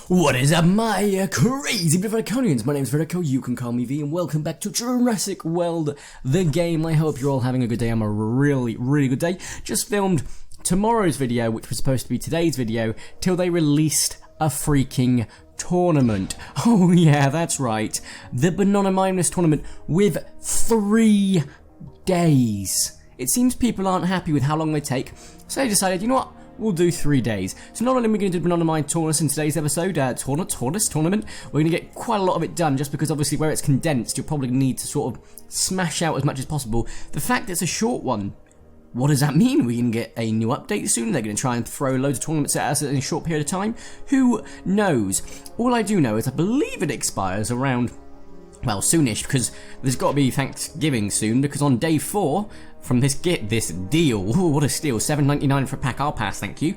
What is up, my crazy Verticonians? My name's Vertico, you can call me V, and welcome back to Jurassic World, the game. I hope you're all having a good day. I'm a really good day. Just filmed tomorrow's video, which was supposed to be today's video, till they released a freaking tournament. Oh yeah, that's right. The Bananogmius tournament with 3 days. It seems people aren't happy with how long they take, so they decided, you know what? We'll do 3 days. So not only are we going to do Bananogmius tournament in today's episode, tournament, we're going to get quite a lot of it done, just because obviously where it's condensed, you'll probably need to sort of smash out as much as possible. The fact it's a short one, what does that mean? We're going to get a new update soon? They're going to try and throw loads of tournaments at us in a short period of time? Who knows? All I do know is I believe it expires around, well, soonish, because there's got to be Thanksgiving soon, because on day 4 from this deal, ooh, what a steal, $7.99 for a pack, I'll pass, thank you.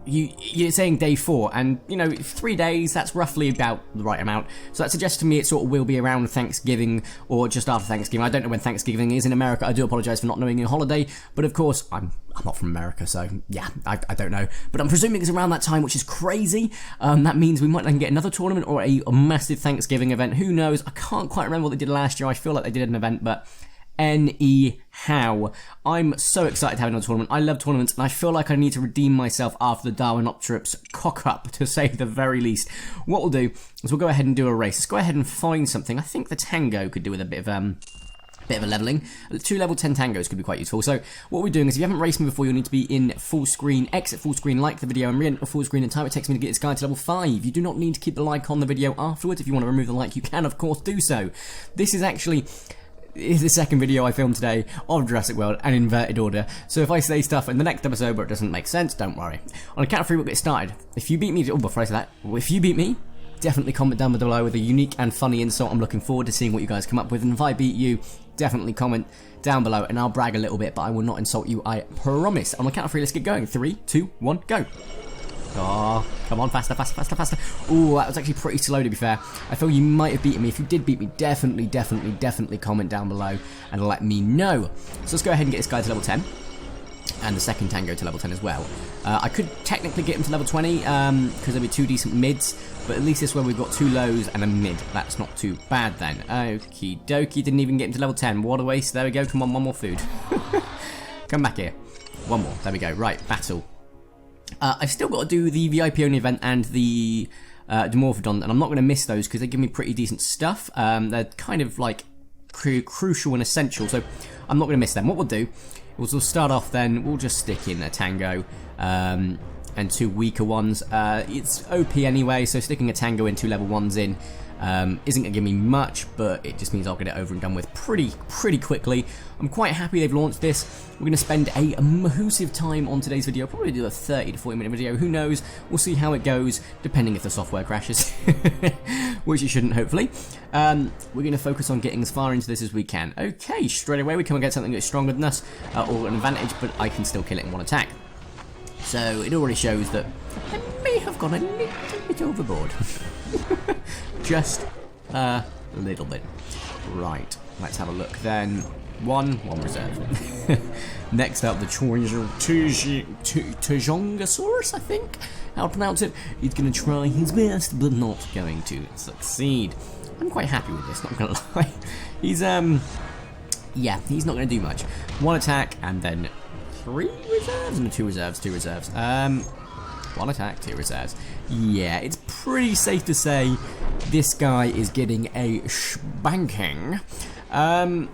You're saying day 4, and you know, 3 days, that's roughly about the right amount. So that suggests to me it sort of will be around Thanksgiving or just after Thanksgiving. I don't know when Thanksgiving is in America. I do apologise for not knowing your holiday, but of course I'm not from America, so yeah, I don't know. But I'm presuming it's around that time, which is crazy. That means we might then get another tournament or a massive Thanksgiving event. Who knows? I can't quite remember what they did last year. I feel like they did an event, but anyhow, I'm so excited to have another tournament. I love tournaments, and I feel like I need to redeem myself after the Dominator cock-up, to say the very least. What we'll do is we'll go ahead and do a race. Let's go ahead and find something. I think the Tango could do with a bit of a leveling. 2 level 10 tangos could be quite useful. So what we're doing is, if you haven't raced me before, you'll need to be in full screen, exit full screen, like the video, and re-enter full screen in time it takes me to get this guy to level 5. You do not need to keep the like on the video afterwards. If you want to remove the like, you can of course do so. This is actually the second video I filmed today of Jurassic World and inverted order, so if I say stuff in the next episode where it doesn't make sense, don't worry. On a count of 3, we'll get started. If you beat me, before I say that, if you beat me, definitely comment down below with a unique and funny insult. I'm looking forward to seeing what you guys come up with, and if I beat you, definitely comment down below and I'll brag a little bit, but I will not insult you, I promise. On the count of 3, let's get going. 3, 2, 1, go. Oh, come on, faster. Ooh, that was actually pretty slow, to be fair. I feel you might have beaten me. If you did beat me, definitely comment down below and let me know. So let's go ahead and get this guy to level 10. And the second Tango to level 10 as well. I could technically get him to level 20, because there'll be 2 decent mids, but at least this way we've got 2 lows and a mid. That's not too bad then. Okie dokie, didn't even get him to level 10. What a waste. There we go, come on, one more food. Come back here. One more, there we go. Right, battle. I've still got to do the VIP only event and the Dimorphodon, and I'm not going to miss those because they give me pretty decent stuff. They're kind of like crucial and essential, so I'm not going to miss them. What we'll do is we'll start off then, we'll just stick in a Tango and 2 weaker ones. It's OP anyway, so sticking a Tango in 2 level 1s in isn't going to give me much, but it just means I'll get it over and done with pretty quickly. I'm quite happy they've launched this. We're going to spend a massive time on today's video, probably do a 30 to 40 minute video, who knows, we'll see how it goes, depending if the software crashes, which it shouldn't, hopefully. We're going to focus on getting as far into this as we can. Okay, straight away we come and get something that's stronger than us, or an advantage, but I can still kill it in 1 attack. So it already shows that I may have gone a little bit overboard. Just a little bit. Right, let's have a look then. One reserve. Next up, the Tajongasaurus, I think how to pronounce it. He's going to try his best, but not going to succeed. I'm quite happy with this, not going to lie. He's, yeah, he's not going to do much. 1 attack, and then 3 reserves? No, 2 reserves. 1 attack, 2 reserves. Yeah, it's pretty safe to say this guy is getting a spanking. Yeah,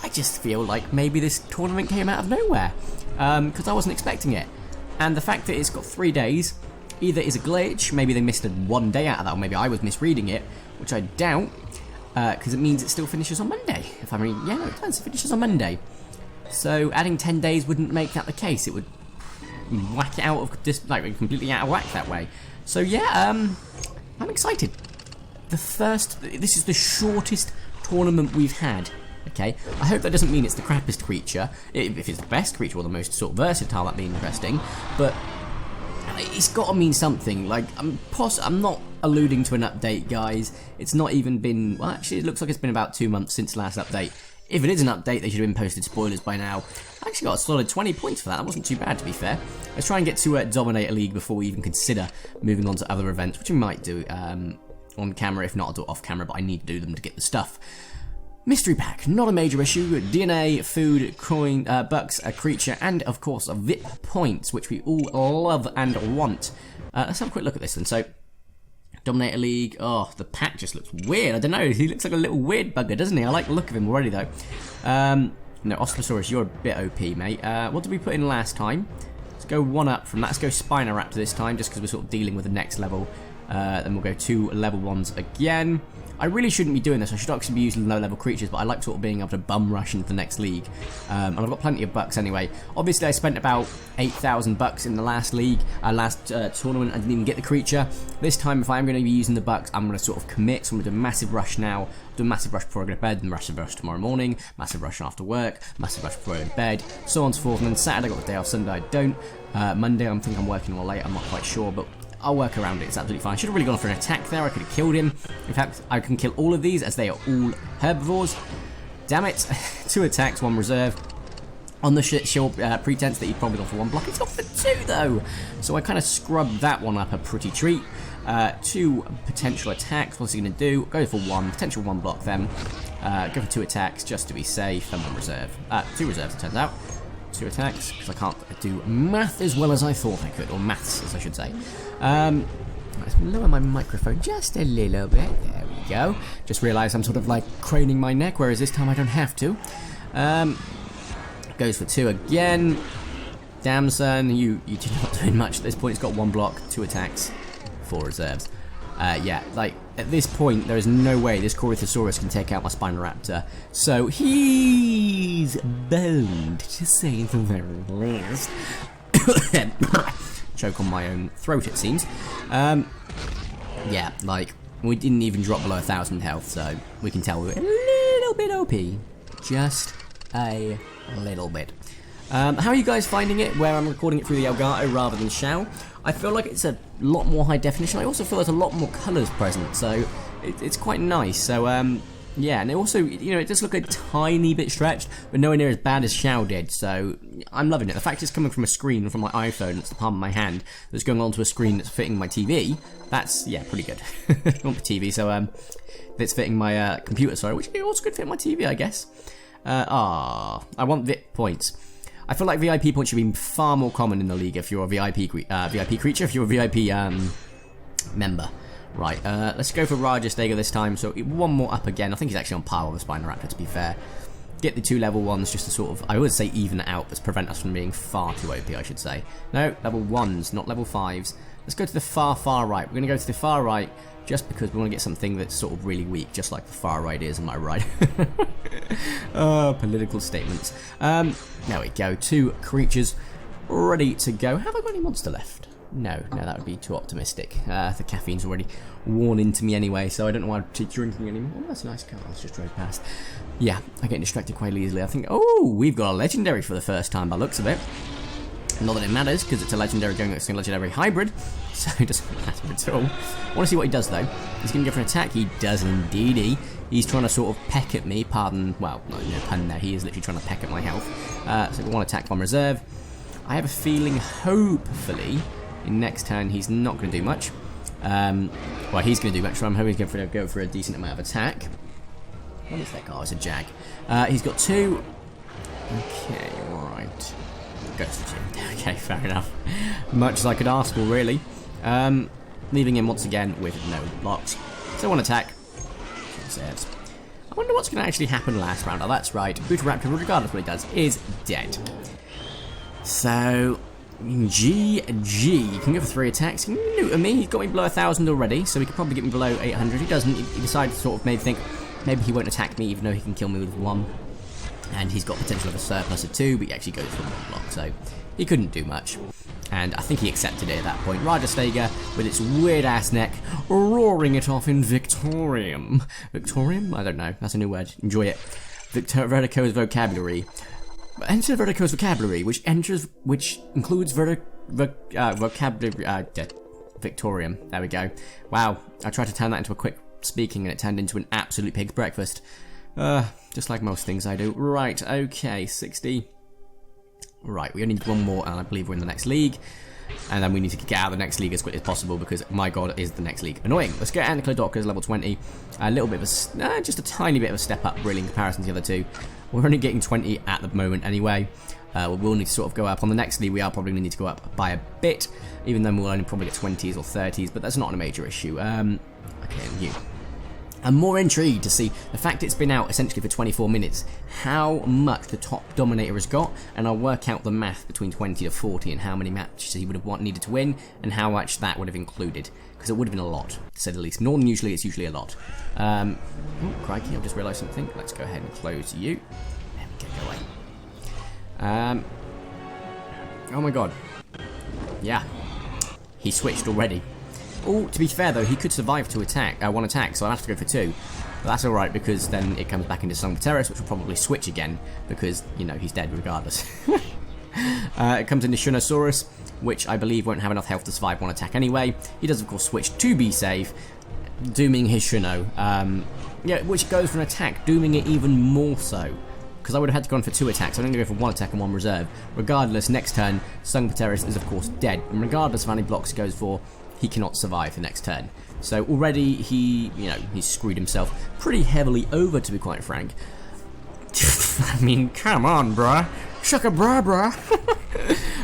I just feel like maybe this tournament came out of nowhere, because I wasn't expecting it. And the fact that it's got 3 days either is a glitch, maybe they missed 1 day out of that, or maybe I was misreading it, which I doubt, because it means it still finishes on Monday. If I mean, yeah, no, it does, it finishes on Monday. So adding 10 days wouldn't make that the case. It would whack it out of this, like, completely out of whack that way. So yeah, I'm excited. This is the shortest tournament we've had. Okay, I hope that doesn't mean it's the crappiest creature. If it's the best creature or the most sort of versatile, that'd be interesting. But it's got to mean something. Like, I'm not alluding to an update, guys. It's not even been, well, actually it looks like it's been about 2 months since last update. If it is an update, they should have been posted spoilers by now. I actually got a solid 20 points for that. That wasn't too bad, to be fair. Let's try and get to Dominator League before we even consider moving on to other events, which we might do on camera. If not, I'll do it off camera, but I need to do them to get the stuff. Mystery pack, not a major issue. DNA, food, coin, bucks, a creature, and of course VIP points, which we all love and want. Let's have a quick look at this then. So, Dominator League. Oh, the pack just looks weird. I don't know. He looks like a little weird bugger, doesn't he? I like the look of him already, though. No, Oscillosaurus, you're a bit OP, mate. What did we put in last time? Let's go one up from that. Let's go Spinoraptor this time, just because we're sort of dealing with the next level. Then we'll go 2 level 1s again. I really shouldn't be doing this. I should actually be using low-level creatures, but I like sort of being able to bum rush into the next league. And I've got plenty of bucks anyway. Obviously, I spent about 8,000 bucks in the last league, tournament. I didn't even get the creature. This time, if I'm going to be using the bucks, I'm going to sort of commit. So I'm going to do a massive rush now. Do a massive rush before I go to bed, then massive rush tomorrow morning, massive rush after work, massive rush before I go to bed, so on and so forth. And then Saturday, I got the day off. Sunday, I don't. Monday, I think I'm working all late. I'm not quite sure, but I'll work around it. It's absolutely fine. I should have really gone for an attack there. I could have killed him. In fact, I can kill all of these as they are all herbivores. Damn it. 2 attacks, 1 reserve. On the sure pretense that he'd probably gone for 1 block. He's gone for 2 though. So I kind of scrubbed that one up a pretty treat. 2 potential attacks. What's he going to do? Go for 1. Potential 1 block then. Go for 2 attacks just to be safe. And 1 reserve. 2 reserves, it turns out. 2 attacks, because I can't do math as well as I thought I could, or maths as I should say. Let's lower my microphone just a little bit. There we go. Just realised I'm sort of like craning my neck, whereas this time I don't have to. Goes for 2 again. Damn son, you did not doing much at this point. It's got 1 block, 2 attacks, 4 reserves. Yeah, like, at this point, there is no way this Koriwhite can take out my Spinoraptor. So, he's boned, to say the very least. Choke on my own throat, it seems. Yeah, like, we didn't even drop below 1,000 health, so we can tell we're a little bit OP. Just a little bit. How are you guys finding it, where I'm recording it through the Elgato rather than Shao? I feel like it's a lot more high definition. I also feel there's a lot more colours present, so it's quite nice. So, yeah, and it also, you know, it does look a tiny bit stretched, but nowhere near as bad as Shao did, so I'm loving it. The fact it's coming from a screen from my iPhone, it's the palm of my hand, that's going onto a screen that's fitting my TV, that's, yeah, pretty good. Not my TV, so, that's fitting my computer, sorry, which also could fit my TV, I guess. I want VIP points. I feel like VIP points should be far more common in the league if you're a VIP creature, if you're a VIP member. Right, let's go for Rajastega this time. So 1 more up again. I think he's actually on par with the Spinoraptor, to be fair. Get the 2 level 1s just to sort of, I would say even it out, but to prevent us from being far too OP, I should say. No, level 1s, not level 5s. Let's go to the far right. We're going to go to the far right just because we want to get something that's sort of really weak, just like the far right is, am I right? Political statements. There we go. 2 creatures ready to go. Have I got any monster left? No, that would be too optimistic. The caffeine's already worn into me anyway, so I don't know why I'm drinking anymore. Oh, that's a nice car. Let's just drive past. Yeah, I get distracted quite easily. I think, oh, we've got a legendary for the first time by looks of it. Not that it matters, because it's a legendary going against a legendary hybrid, so it doesn't matter at all. I want to see what he does, though. He's going to go for an attack. He does indeedy. He's trying to sort of peck at me. Pardon, well, no pun there. He is literally trying to peck at my health. So 1 attack, 1 reserve. I have a feeling, hopefully, in next turn, he's not going to do much. Well, he's going to do much, so I'm hoping he's going to go for a decent amount of attack. What is that guy? Oh, it's a Jag. He's got 2. Okay, right. Goes to 2. Okay, fair enough. Much as I could ask for, really. Leaving him once again with no blocks. So 1 attack. Reserves. I wonder what's going to actually happen last round. Oh, that's right. Bootaraptor, regardless of what he does, is dead. So, GG. He can go for 3 attacks. He can neuter me. He's got me below 1,000 already, so he could probably get me below 800. He doesn't. He decided to sort of maybe think maybe he won't attack me, even though he can kill me with 1. And he's got potential of a surplus of 2, but he actually goes for 1 block, so he couldn't do much. And I think he accepted it at that point. Rajastega, with its weird-ass neck, roaring it off in Victorium. Victorium? I don't know. That's a new word. Enjoy it. Vertico's vocabulary. Enter Vertico's vocabulary, which includes vocabulary. Victorium. There we go. Wow. I tried to turn that into a quick speaking, and it turned into an absolute pig's breakfast. Just like most things I do. Right, okay, 60. Right, we only need one more, and I believe we're in the next league. And then we need to get out of the next league as quickly as possible, because, my god, is the next league annoying. Let's get Ancylodocus level 20. A little bit of a, just a tiny bit of a step up, really, in comparison to the other two. We're only getting 20 at the moment anyway. We will need to sort of go up. On the next league, we are probably going to need to go up by a bit, even though we'll only probably get 20s or 30s, but that's not a major issue. Okay, and you. I'm more intrigued to see the fact it's been out essentially for 24 minutes, how much the top Dominator has got, and I'll work out the math between 20 to 40 and how many matches he would have needed to win, and how much that would have included, because it would have been a lot, to say the least. More than usually, it's usually a lot. Oh, crikey, I've just realised something. Let's go ahead and close you. There we go, oh my god. Yeah, he switched already. Oh, to be fair though, he could survive to one attack, so I'll have to go for 2. But that's alright, because then it comes back into Song of Terrace, which will probably switch again, because, you know, he's dead regardless. It comes into Shunosaurus, which I believe won't have enough health to survive one attack anyway. He does, of course, switch to be safe, dooming his Shuno. Yeah, which goes for an attack, dooming it even more so. Because I would have had to go on for 2 attacks, I'm going to go for 1 attack and 1 reserve. Regardless, next turn, Song of Terrace is, of course, dead. And regardless of how many blocks he goes for, he cannot survive the next turn. So already he's screwed himself pretty heavily over, to be quite frank. I mean, come on, bruh. Shaka bruh.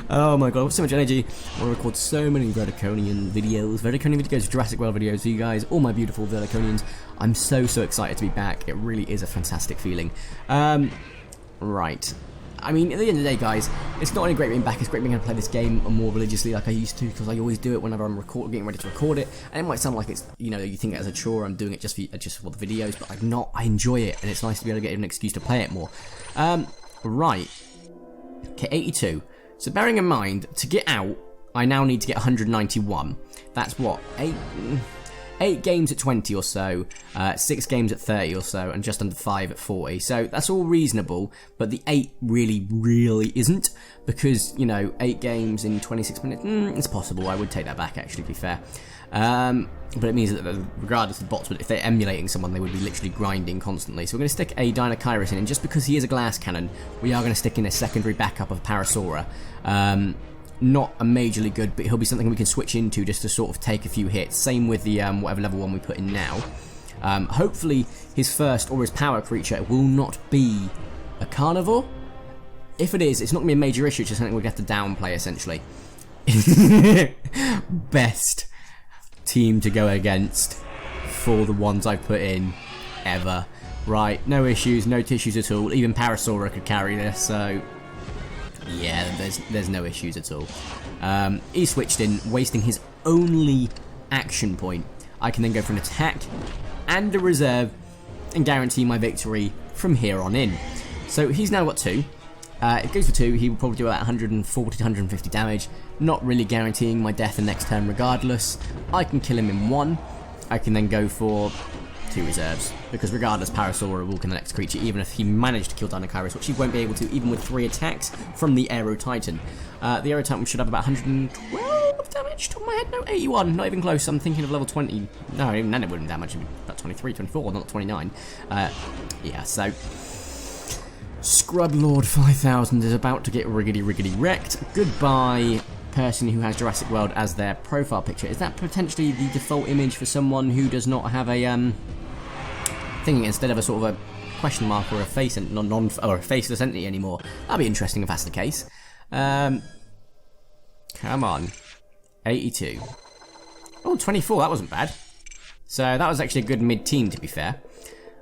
Oh my god, so much energy. I want to record so many Verticonian videos, Jurassic World videos for you guys, all my beautiful Verticonians. I'm so excited to be back. It really is a fantastic feeling. Right. I mean, at the end of the day, guys, it's not only great being back, it's great being able to play this game more religiously like I used to, because I always do it whenever I'm getting ready to record it. And it might sound like it's, you know, you think it as a chore, I'm doing it just for the videos, but I'm not. I enjoy it, and it's nice to be able to get an excuse to play it more. Right. Okay, 82. So bearing in mind, to get out, I now need to get 191. That's what? 8 games at 20 or so, 6 games at 30 or so, and just under 5 at 40. So that's all reasonable, but the 8 really isn't, because, you know, 8 games in 26 minutes, it's possible. I would take that back, actually, to be fair. But it means that regardless of the bots, if they're emulating someone, they would be literally grinding constantly. So we're going to stick a Dinocyrus in, and just because he is a glass cannon, we are going to stick in a secondary backup of Parasaura. Not a majorly good, but he'll be something we can switch into just to sort of take a few hits. Same with the whatever level 1 we put in now. Hopefully his first or his power creature will not be a carnivore. If it is, it's not going to be a major issue, it's just something we're going to have to downplay essentially. Best team to go against for the ones I've put in ever. Right, no issues, no tissues at all. Even Parasaura could carry this, so yeah, there's no issues at all. He switched in, wasting his only action point. I can then go for an attack and a reserve and guarantee my victory from here on in. So he's now got 2. If it goes for 2, he will probably do about 140 to 150 damage, not really guaranteeing my death the next turn regardless. I can kill him in 1. I can then go for 2 reserves, because regardless, Parasaura will kill the next creature, even if he managed to kill Dinocyrus, which he won't be able to, even with 3 attacks from the Aero Titan. The Aero Titan should have about 112 damage, top of my head, no, 81, not even close. I'm thinking of level 20, no, even then it wouldn't damage, it'd be about 23, 24, not 29. Yeah, so Scrub Lord 5000 is about to get riggedy wrecked. Goodbye, person who has Jurassic World as their profile picture. Is that potentially the default image for someone who does not have a thing instead of a sort of a question mark or a face and or a faceless entity anymore? That'd be interesting if that's the case. Come on, 82. Oh, 24. That wasn't bad. So that was actually a good mid-teen, to be fair.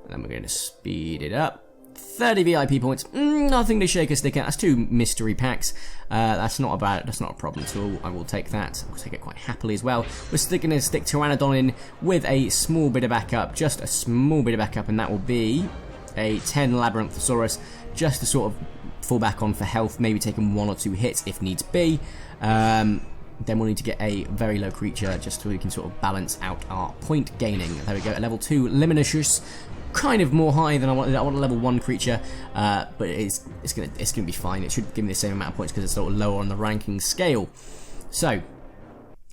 And then we're going to speed it up. 30 VIP points, nothing to shake a stick at. That's 2 mystery packs. That's not a problem at all. I will take that. I'll take it quite happily as well. We're going to stick Pteranodon in with a small bit of backup, just a small bit of backup, and that will be a 10 Labyrinthosaurus, just to sort of fall back on for health, maybe taking 1 or 2 hits if needs be. Then we'll need to get a very low creature just so we can sort of balance out our point gaining. There we go, a level 2 Liminosaurus. Kind of more high than I want. I want a level 1 creature, but it's gonna be fine. It should give me the same amount of points because it's sort of lower on the ranking scale. So,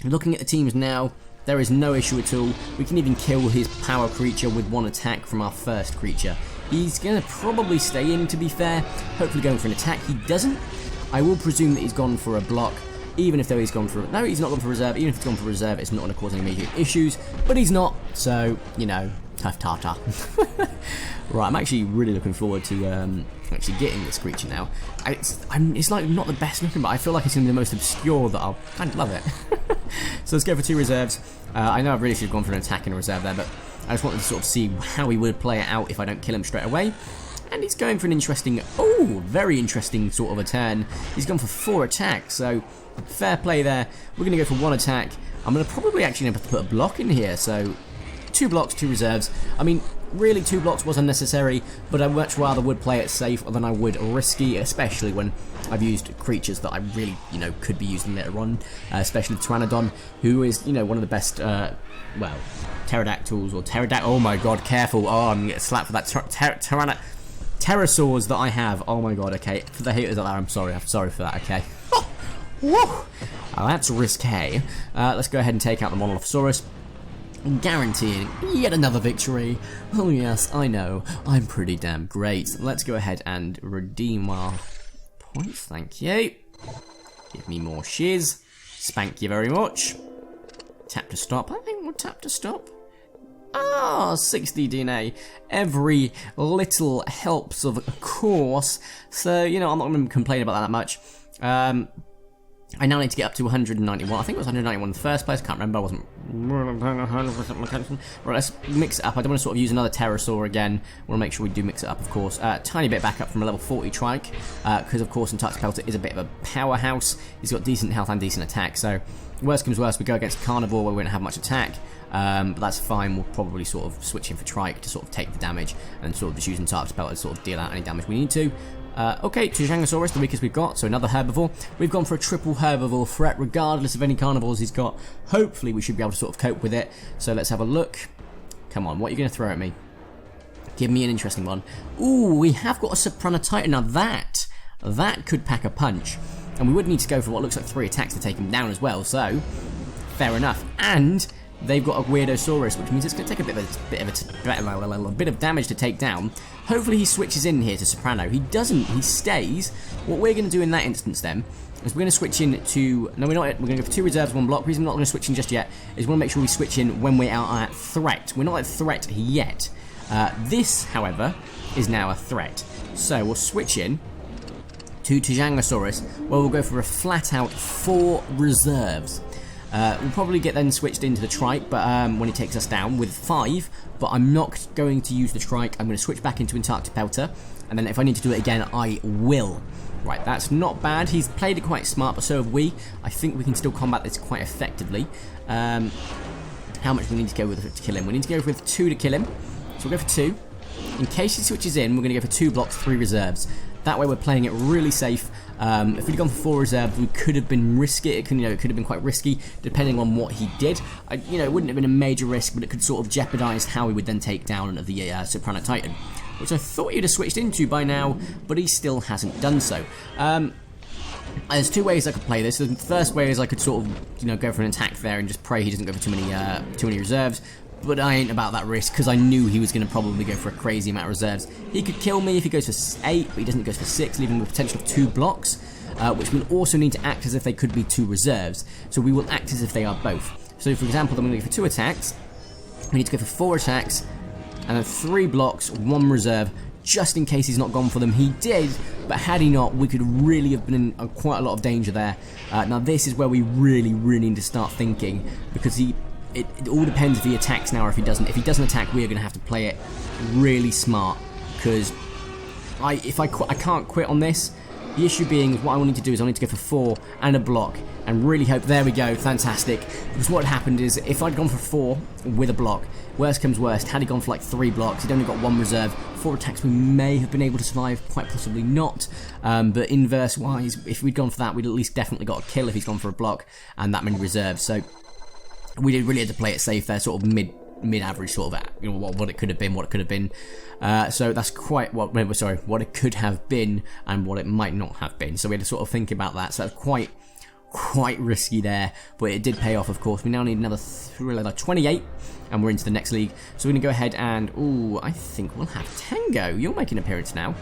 looking at the teams now, there is no issue at all. We can even kill his power creature with 1 attack from our first creature. He's going to probably stay in, to be fair. Hopefully going for an attack. He doesn't. I will presume that he's gone for a block. Even if though he's gone for... No, he's not gone for reserve. Even if he's gone for reserve, it's not going to cause any major issues. But he's not. So, you know, tough tartar. Right, I'm actually really looking forward to actually getting this creature now. It's like not the best looking, but I feel like it's going to be the most obscure that I'll kind of love it. So let's go for 2 reserves. I know I really should have gone for an attack and a reserve there, but I just wanted to sort of see how he would play it out if I don't kill him straight away. And he's going for an interesting, very interesting sort of a turn. He's gone for 4 attacks, so fair play there. We're going to go for 1 attack. I'm going to probably actually have to put a block in here, so 2 blocks, 2 reserves. I mean, really 2 blocks was unnecessary, but I much rather would play it safe than I would risky, especially when I've used creatures that I really, you know, could be using later on, especially Pteranodon, who is, you know, one of the best, well, pterodactyls or oh my god, careful, oh, I'm going to get slapped for that pterosaurs that I have. Oh my god, okay, for the haters out there, I'm sorry for that, okay. Woo! Oh, that's risque. Let's go ahead and take out the Monolophosaurus. Guaranteeing yet another victory. Oh yes, I know. I'm pretty damn great. Let's go ahead and redeem our points. Thank you. Give me more shiz. Spank you very much. Tap to stop. I think we'll tap to stop. Ah, 60 DNA. Every little helps, of course. So, you know, I'm not going to complain about that much. I now need to get up to 191. I think it was 191 in the first place. Can't remember. I wasn't 100% attention. Right, let's mix it up. I don't want to sort of use another pterosaur again. Want to make sure we do mix it up, of course. Tiny bit back up from a level 40 trike, because of course Antarctic Pelter is a bit of a powerhouse. He's got decent health and decent attack. So worst comes worst, we go against Carnivore where we don't have much attack. But that's fine. We'll probably sort of switch in for trike to sort of take the damage and sort of just use Antarctic Pelter to sort of deal out any damage we need to. Okay, Tujangosaurus, the weakest we've got, so another herbivore. We've gone for a triple herbivore threat, regardless of any carnivores he's got. Hopefully we should be able to sort of cope with it. So let's have a look. Come on, what are you going to throw at me? Give me an interesting one. Ooh, we have got a Sopranotitan. Now that could pack a punch. And we would need to go for what looks like 3 attacks to take him down as well, so fair enough. And they've got a Weirdosaurus, which means it's going to take a bit of damage to take down. Hopefully he switches in here to Soprano. He doesn't. He stays. What we're going to do in that instance then is we're going to switch in to... No, we're not. We're going to go for 2 reserves, 1 block. The reason we're not going to switch in just yet is we want to make sure we switch in when we are at threat. We're not at threat yet. This, however, is now a threat. So we'll switch in to Tujangosaurus, where we'll go for a flat-out 4 reserves. We'll probably get then switched into the trike, but when he takes us down with 5, but I'm not going to use the trike. I'm going to switch back into Antarctic Pelter, and then if I need to do it again, I will. Right, that's not bad. He's played it quite smart, but so have we. I think we can still combat this quite effectively. How much do we need to go with to kill him? We need to go with 2 to kill him, so we'll go for 2. In case he switches in, we're going to go for 2 blocks, 3 reserves. That way we're playing it really safe. If we'd gone for 4 reserves, we could have been risky. It could have been quite risky, depending on what he did. It wouldn't have been a major risk, but it could sort of jeopardise how he would then take down the Sopranotitan, which I thought he'd have switched into by now, but he still hasn't done so. There's 2 ways I could play this. The first way is I could sort of, go for an attack there and just pray he doesn't go for too many reserves. But I ain't about that risk, because I knew he was going to probably go for a crazy amount of reserves. He could kill me if he goes for 8, but he doesn't go for 6, leaving the potential of 2 blocks, which will also need to act as if they could be 2 reserves. So we will act as if they are both. So for example, I'm going to go for 2 attacks. We need to go for 4 attacks, and then 3 blocks, 1 reserve, just in case he's not gone for them. He did, but had he not, we could really have been in quite a lot of danger there. Now this is where we really need to start thinking, because it all depends if he attacks now or if he doesn't. If he doesn't attack, we are going to have to play it really smart, because I can't quit on this. The issue being, what I need to do is I need to go for 4 and a block and really hope. There we go, fantastic. Because what happened is, if I'd gone for 4 with a block, worst comes worst, had he gone for like 3 blocks, he'd only got 1 reserve. 4 attacks we may have been able to survive, quite possibly not. But inverse wise, if we'd gone for that, we'd at least definitely got a kill if he's gone for a block and that many reserves. So we did really have to play it safe there, sort of mid-average sort of, what it could have been, so that's quite what it could have been and what it might not have been. So we had to sort of think about that. So that's quite risky there, but it did pay off, of course. We now need another 28, and we're into the next league. So we're going to go ahead and, ooh, I think we'll have Tango. You'll make an appearance now.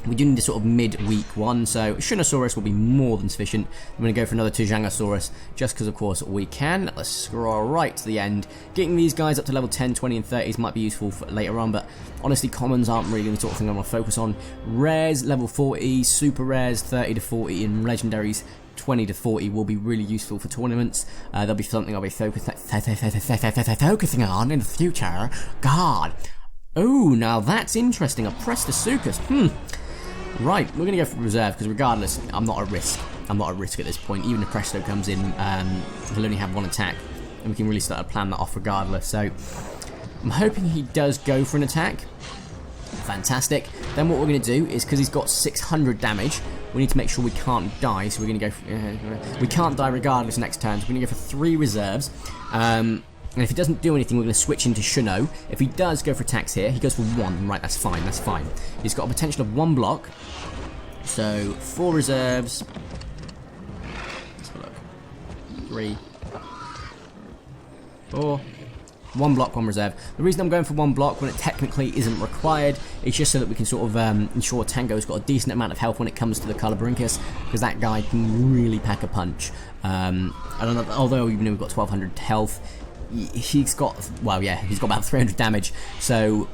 We do need a sort of mid-week one, so Shinosaurus will be more than sufficient. I'm going to go for another Tujangosaurus, just because, of course, we can. Let's scroll right to the end. Getting these guys up to level 10, 20, and 30s might be useful for later on, but honestly, commons aren't really the sort of thing I want to focus on. Rares, level 40, super rares, 30 to 40, and legendaries, 20 to 40 will be really useful for tournaments. There'll be something I'll be focusing on in the future. God. Oh, now that's interesting. A Prestasuchus. Right, we're going to go for reserve, because regardless, I'm not a risk. I'm not a risk at this point. Even if Presto comes in, he'll only have one attack, and we can really start to plan that off regardless. So, I'm hoping he does go for an attack. Fantastic. Then what we're going to do is, because he's got 600 damage, we need to make sure we can't die, so we're going to go for, we can't die regardless next turn, so we're going to go for 3 reserves. And if he doesn't do anything, we're going to switch into Shino. If he does go for attacks here, he goes for 1. Right, that's fine, that's fine. He's got a potential of 1 block. So, 4 reserves. Let's have a look. 3, 4. 1 block, 1 reserve. The reason I'm going for 1 block when it technically isn't required is just so that we can sort of ensure Tango's got a decent amount of health when it comes to the Calabrincus, because that guy can really pack a punch. Although even though we've got 1200 health, he's got, well, yeah, he's got about 300 damage, so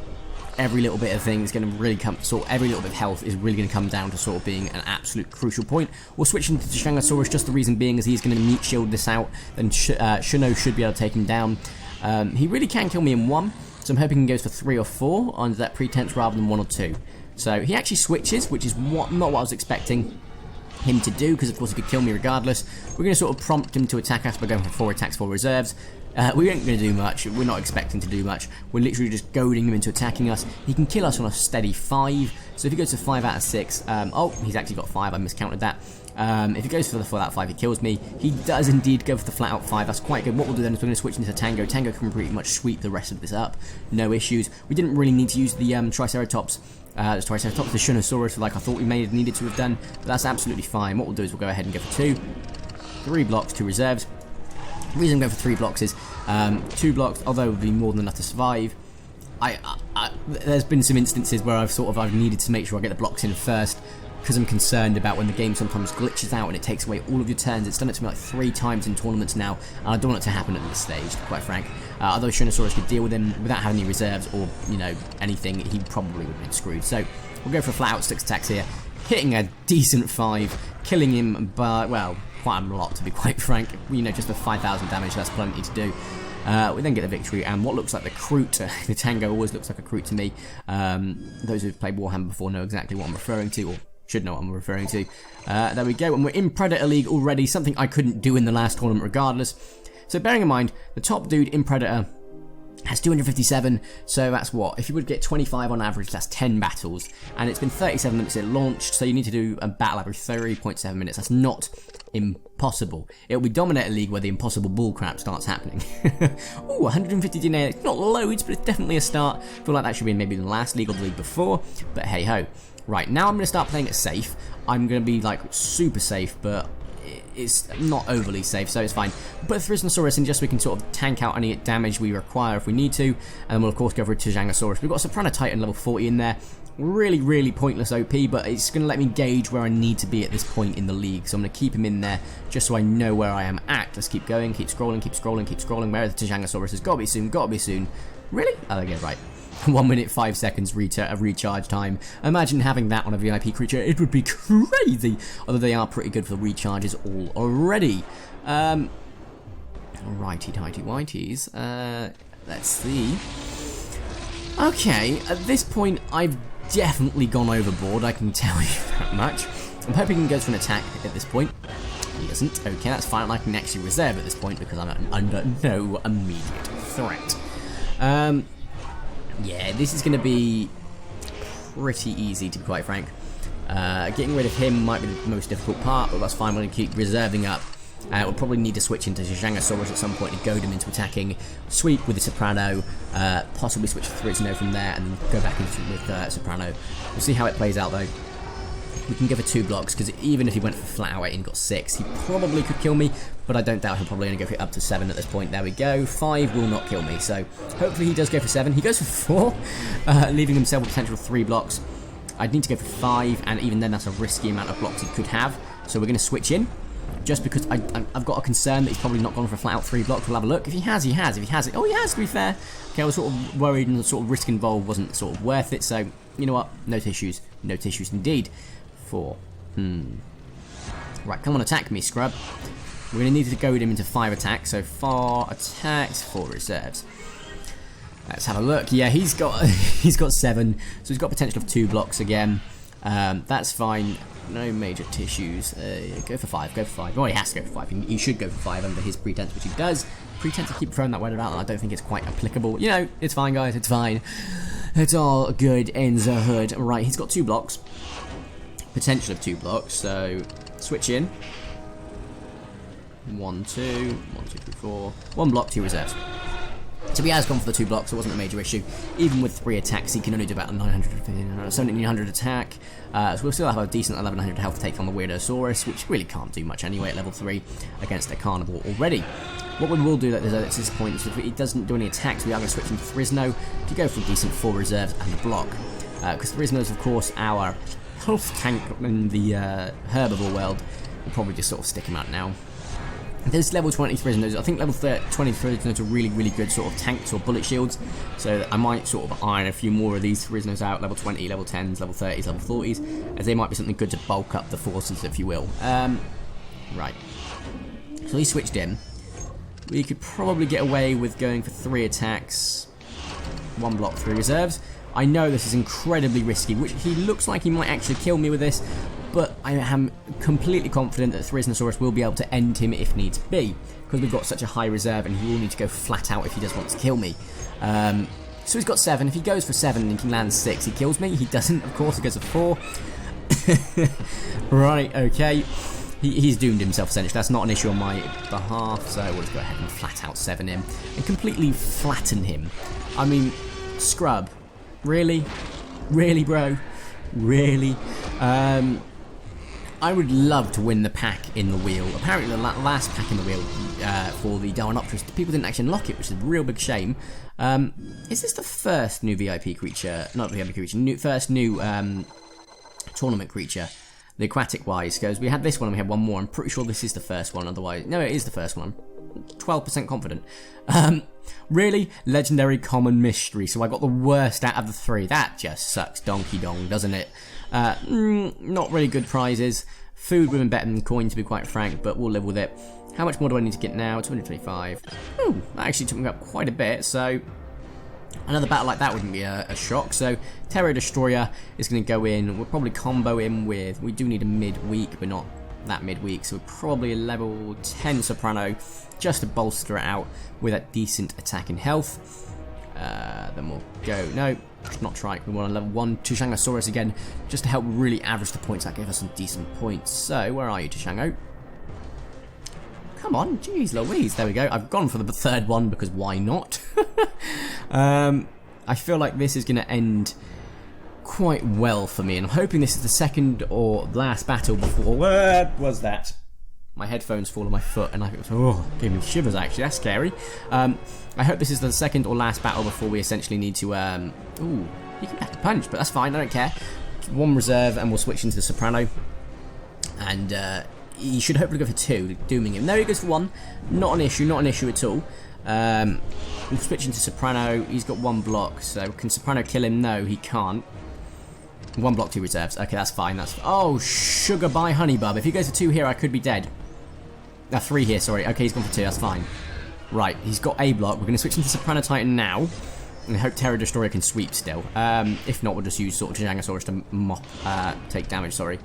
every little bit of thing is going to really come, every little bit of health is really going to come down to sort of being an absolute crucial point. We'll switch into Shangosaurus, just the reason being is he's going to meat shield this out, then Shino should be able to take him down. He really can kill me in 1, so I'm hoping he goes for 3 or 4 under that pretense rather than 1 or 2. So he actually switches, which is not what I was expecting him to do, because of course he could kill me regardless. We're going to sort of prompt him to attack us by going for 4 attacks, 4 reserves. We ain't going to do much. We're not expecting to do much. We're literally just goading him into attacking us. He can kill us on a steady 5. So if he goes to 5 out of 6, oh, he's actually got 5. I miscounted that. If he goes for the full out 5, he kills me. He does indeed go for the flat out 5. That's quite good. What we'll do then is we're going to switch into Tango. Tango can pretty much sweep the rest of this up. No issues. We didn't really need to use the Triceratops. The Shinosaurus like I thought we needed to have done. But that's absolutely fine. What we'll do is we'll go ahead and go for 2. 3 blocks, 2 reserves. The reason I'm going for 3 blocks is 2 blocks, although it would be more than enough to survive. There's been some instances where I've needed to make sure I get the blocks in first, because I'm concerned about when the game sometimes glitches out and it takes away all of your turns. It's done it to me like 3 times in tournaments now, and I don't want it to happen at this stage, to be quite frank. Although Shinosaurus could deal with him without having any reserves or, you know, anything, he probably would have been screwed. So we'll go for a flat out 6 attacks here, hitting a decent 5, killing him by, well, quite a lot, to be quite frank. You know, just for 5,000 damage, that's plenty to do. We then get the victory, and what looks like the Kroot, the Tango always looks like a Kroot to me. Those who've played Warhammer before know exactly what I'm referring to, or should know what I'm referring to. There we go, and we're in Predator League already, something I couldn't do in the last tournament regardless. So bearing in mind, the top dude in Predator has 257, so that's what? If you would get 25 on average, that's 10 battles, and it's been 37 minutes it launched, so you need to do a battle every 30.7 minutes. That's not impossible. It'll be Dominator League where the impossible bullcrap starts happening. Ooh, 150 DNA, it's not loads, but it's definitely a start. I feel like that should be in maybe the last league or the league before, but hey ho. Right, now I'm going to start playing it safe. I'm going to be like super safe, but it's not overly safe, so it's fine. We'll put a Thrysnosaurus in just so we can sort of tank out any damage we require if we need to, and then we'll of course go for a Tujangosaurus. We've got a Soprano Titan level 40 in there. Really pointless OP, but it's going to let me gauge where I need to be at this point in the league, so I'm going to keep him in there just so I know where I am at. Let's keep going, keep scrolling. Where the Tujangosaurus has got to be soon. Really? Oh, there we go, right. 1 minute 5 seconds recharge time. Imagine having that on a VIP creature. It would be crazy. Although they are pretty good for recharges already. Righty-tighty-whities. Let's see. Okay, at this point, I've definitely gone overboard. I can tell you that much. I'm hoping he goes for an attack at this point. He doesn't. Okay, that's fine. I can actually reserve at this point because I'm under no immediate threat. Yeah, this is going to be pretty easy, to be quite frank. Getting rid of him might be the most difficult part, but that's fine. We're going to keep reserving up. We'll probably need to switch into Shangosaurus at some point to goad him into attacking. Sweep with the Soprano, possibly switch to Thrizno from there, and then go back into with Soprano. We'll see how it plays out, though. We can go for 2 blocks, because even if he went for flat out 8 and got 6, he probably could kill me, but I don't doubt he'll probably only go for up to 7 at this point. There we go. 5 will not kill me, so hopefully he does go for 7. He goes for 4, leaving himself a potential of 3 blocks. I'd need to go for 5, and even then that's a risky amount of blocks he could have, so we're going to switch in. Just because I've got a concern that he's probably not gone for a flat out 3 blocks. We'll have a look. If he has, he has. If he has it, oh, he has, to be fair. Okay, I was sort of worried, and the sort of risk involved wasn't sort of worth it, so you know what? No tissues. No tissues indeed. 4. Right, come on, attack me, scrub. We're going to need to goad him into 5 attacks, so 4 attacks, 4 reserves. Let's have a look. Yeah, he's got he's got 7, so he's got potential of 2 blocks again. That's fine. No major tissues. Go for 5. Go for 5. Oh, he has to go for 5. He should go for 5 under his pretense, which he does. Pretense to keep throwing that word about, and I don't think it's quite applicable. You know, it's fine, guys. It's fine. It's all good in the hood. Right, he's got 2 blocks. Potential of 2 blocks. So switch in. 1, 2, 1, 2, 3, 4. 1 block, 2 reserves. So he has gone for the 2 blocks, so it wasn't a major issue. Even with 3 attacks, he can only do about 1700 attack. So we'll still have a decent 1100 health take on the Weirdosaurus, which really can't do much anyway at level 3 against a carnivore already. What we will do at this point is if he doesn't do any attacks, we are going to switch into Thrisno to go for a decent 4 reserves and a block. Because Thrisno is, of course, our health tank in the herbivore world. We'll probably just sort of stick him out now. There's level 20 Thrisnos. I think level 20 Thrisnos are really, really good sort of tanks or bullet shields. So I might sort of iron a few more of these Thrisnos out. Level 20, level 10s, level 30s, level 40s. As they might be something good to bulk up the forces, if you will. Right. So he switched in. We could probably get away with going for 3 attacks. 1 block, 3 reserves. I know this is incredibly risky, which he looks like he might actually kill me with this. But I am completely confident that Thrisnosaurus will be able to end him if needs be, because we've got such a high reserve and he will need to go flat out if he does want to kill me. So he's got 7. If he goes for 7 and he can land 6, he kills me. He doesn't, of course, he goes for 4. Right, okay. He's doomed himself, essentially. That's not an issue on my behalf, so we'll just go ahead and flat out 7 him and completely flatten him. I mean, scrub. Really? Really, bro? Really? I would love to win the pack in the wheel. Apparently the last pack in the wheel for the Dominator, people didn't actually unlock it, which is a real big shame. Is this the first new VIP creature? Not VIP creature, first new tournament creature, the aquatic wise, because we had this one and we had one more. I'm pretty sure this is the first one, otherwise... No, it is the first one. I'm 12% confident. Really? Legendary common mystery. So I got the worst out of the 3. That just sucks donkey dong, doesn't it? Not really good prizes. Food would have been better than coin, to be quite frank, but we'll live with it. How much more do I need to get now? 225. Ooh, that actually took me up quite a bit, so... Another battle like that wouldn't be a shock. So, Terror Destroyer is going to go in. We'll probably combo him with... We do need a mid-week, but not that mid-week, so probably a level 10 Soprano, just to bolster it out with a decent attack and health. Then we'll go... No, not trike. We want a level 1 Tushangosaurus again, just to help really average the points. That gave us some decent points. So, where are you, Tushango? Come on, jeez Louise. There we go. I've gone for the 3rd one, because why not? I feel like this is going to end quite well for me, and I'm hoping this is the second or last battle before... What was that? My headphones fall on my foot, and gave me shivers, actually. That's scary. I hope this is the second or last battle before we essentially need to... Ooh, he can pack a punch, but that's fine. I don't care. 1 reserve, and we'll switch into the Soprano. And he should hopefully go for 2, dooming him. No, he goes for 1. Not an issue at all. We'll switch into Soprano. He's got 1 block, so can Soprano kill him? No, he can't. 1 block, 2 reserves. Okay, that's fine. Oh, sugar bye honey bub. If he goes for 2 here, I could be dead. 3 here, sorry. Okay, he's gone for 2. That's fine. Right, he's got a block. We're going to switch into Soprano Titan now. And hope Terror Destroyer can sweep still. If not, we'll just use sort of Tushangosaurus to take damage, sorry.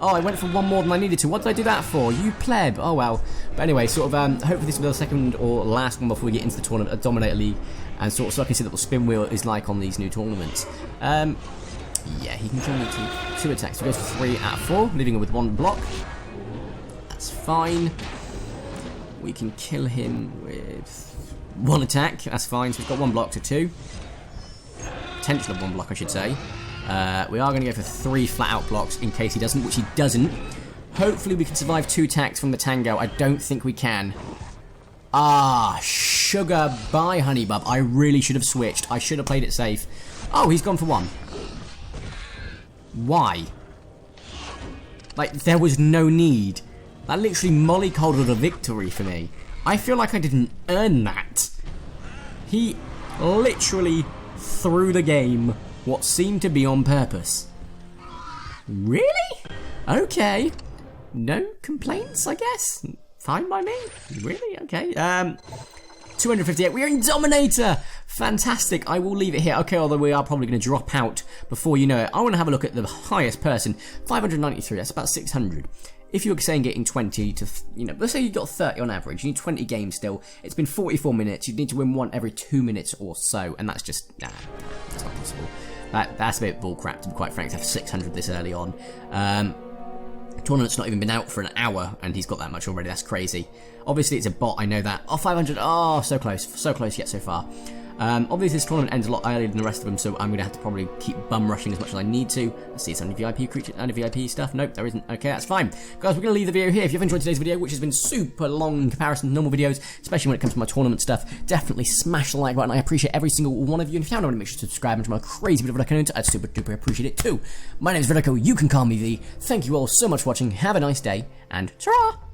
Oh, I went for 1 more than I needed to. What did I do that for? You pleb. Oh, well. But anyway, sort of, hopefully this will be the second or last one before we get into the tournament, a Dominator League. And sort of, so I can see what the spin wheel is like on these new tournaments. Yeah, he can kill me 2 attacks. So he goes for 3 out of 4, leaving him with 1 block. That's fine. We can kill him with 1 attack. That's fine. So he's got 1 block to 2. Potential of 1 block, I should say. We are going to go for 3 flat-out blocks in case he doesn't, which he doesn't. Hopefully we can survive 2 attacks from the Tango. I don't think we can. Ah, sugar. Bye, Honeybub. I really should have switched. I should have played it safe. Oh, he's gone for 1. Why? Like, there was no need. That literally mollycoddled a victory for me. I feel like I didn't earn that. He literally threw the game what seemed to be on purpose. Really? Okay. No complaints, I guess. Fine by me. Really? Okay. 258. We are in Dominator. Fantastic. I will leave it here. Okay, although we are probably going to drop out before you know it. I want to have a look at the highest person. 593. That's about 600. If you're saying getting 20 to, let's say you got 30 on average. You need 20 games still. It's been 44 minutes. You need to win 1 every 2 minutes or so. And that's just, that's not possible. That's a bit bullcrap, to be quite frank, to have 600 this early on. Tournament's not even been out for an hour and he's got that much already. That's crazy. Obviously it's a bot, I know that. Oh, 500. Oh, so close yet so far. Obviously this tournament ends a lot earlier than the rest of them, so I'm going to have to probably keep bum rushing as much as I need to. Let's see, is there any VIP creature, any VIP stuff? Nope, there isn't. Okay, that's fine. Guys, we're going to leave the video here. If you've enjoyed today's video, which has been super long in comparison to normal videos, especially when it comes to my tournament stuff, definitely smash the like button. I appreciate every single one of you. And if you haven't already, make sure to subscribe and to my crazy bit of what I can do. I'd super duper appreciate it too. My name is Vertico. You can call me V. Thank you all so much for watching. Have a nice day, and ta-ra!